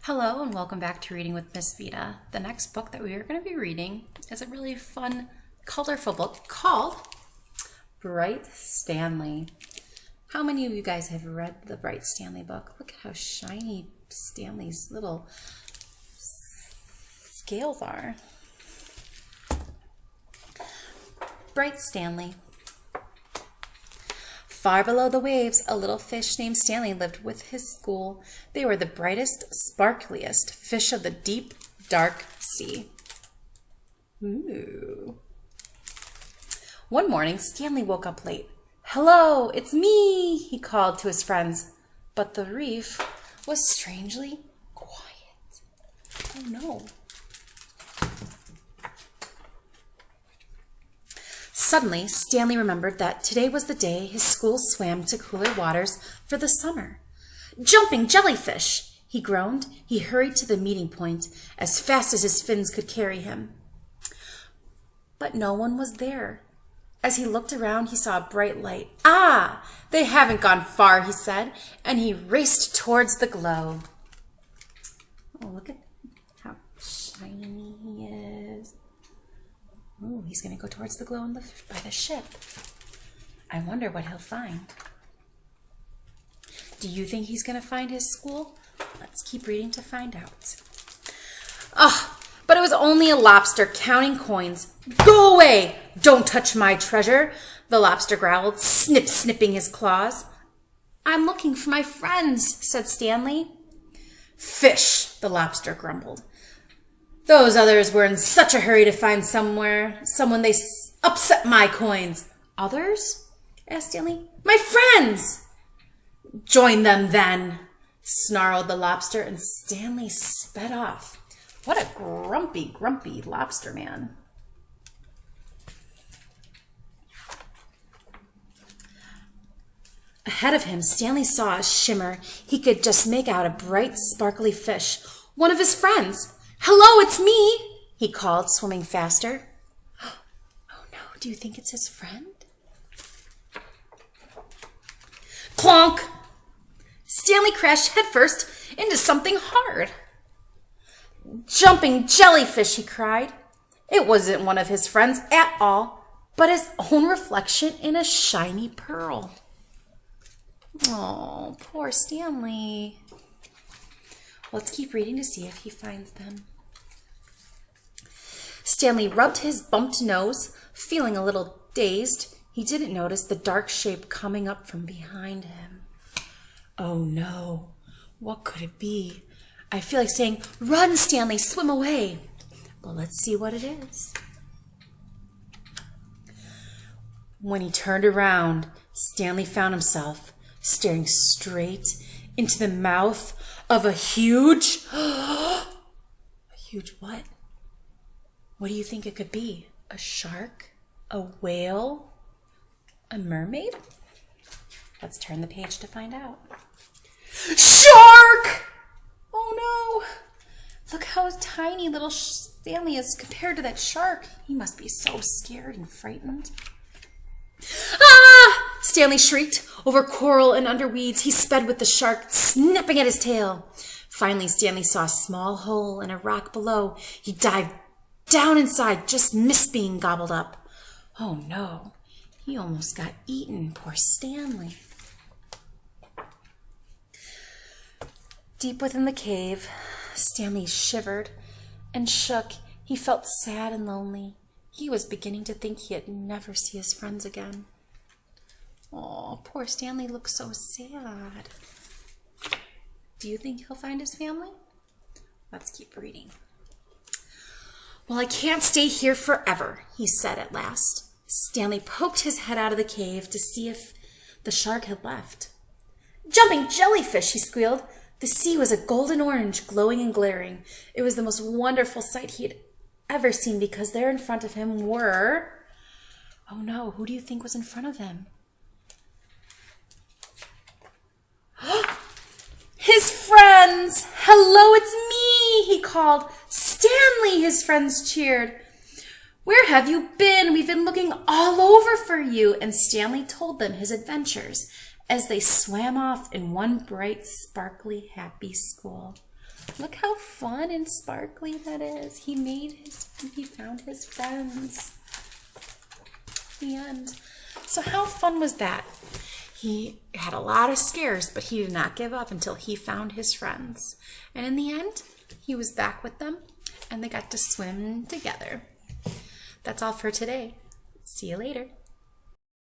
Hello and welcome back to Reading with Miss Vida. The next book that we are going to be reading is a really fun, colorful book called Bright Stanley. How many of you guys have read the Bright Stanley book? Look at how shiny Stanley's little scales are. Bright Stanley. Far below the waves, a little fish named Stanley lived with his school. They were the brightest, sparkliest fish of the deep, dark sea. Ooh. One morning, Stanley woke up late. "Hello, it's me," he called to his friends. But the reef was strangely quiet. Oh no. Suddenly, Stanley remembered that today was the day his school swam to cooler waters for the summer. "Jumping jellyfish!" he groaned. He hurried to the meeting point as fast as his fins could carry him. But no one was there. As he looked around, he saw a bright light. "Ah, they haven't gone far," he said, and he raced towards the glow. Oh, look at how shiny he is. Ooh, he's going to go towards the glow by the ship. I wonder what he'll find. Do you think he's going to find his school? Let's keep reading to find out. But it was only a lobster counting coins. "Go away! Don't touch my treasure," the lobster growled, snipping his claws. "I'm looking for my friends," said Stanley. "Fish," the lobster grumbled. "Those others were in such a hurry to find someone they upset my coins." "Others?" asked Stanley. "My friends." "Join them then," snarled the lobster, and Stanley sped off. What a grumpy lobster man. Ahead of him, Stanley saw a shimmer. He could just make out a bright, sparkly fish. One of his friends. "Hello, it's me," he called, swimming faster. Oh no, do you think it's his friend? Clonk! Stanley crashed headfirst into something hard. "Jumping jellyfish," he cried. It wasn't one of his friends at all, but his own reflection in a shiny pearl. Oh, poor Stanley. Let's keep reading to see if he finds them. Stanley rubbed his bumped nose, feeling a little dazed. He didn't notice the dark shape coming up from behind him. Oh no, what could it be? I feel like saying, "Run, Stanley, swim away." Well, let's see what it is. When he turned around, Stanley found himself staring straight into the mouth of a huge... A huge what? What do you think it could be? A shark? A whale? A mermaid? Let's turn the page to find out. Shark! Oh no! Look how tiny little Stanley is compared to that shark. He must be so scared and frightened. "Ah!" Stanley shrieked. Over coral and under weeds, he sped with the shark, snapping at his tail. Finally, Stanley saw a small hole in a rock below. He dived down inside, just missed being gobbled up. Oh no, he almost got eaten. Poor Stanley. Deep within the cave, Stanley shivered and shook. He felt sad and lonely. He was beginning to think he'd never see his friends again. Oh, poor Stanley looks so sad. Do you think he'll find his family? Let's keep reading. "Well, I can't stay here forever," he said at last. Stanley poked his head out of the cave to see if the shark had left. "Jumping jellyfish," he squealed. The sea was a golden orange, glowing and glaring. It was the most wonderful sight he had ever seen because there in front of him were... Oh no, who do you think was in front of him? His friends! "Hello, it's me," he called. "Stanley," his friends cheered. "Where have you been? We've been looking all over for you." And Stanley told them his adventures as they swam off in one bright, sparkly, happy school. Look how fun and sparkly that is. He found his friends. The end. So how fun was that? He had a lot of scares, but he did not give up until he found his friends. And in the end, he was back with them, and they got to swim together. That's all for today. See you later.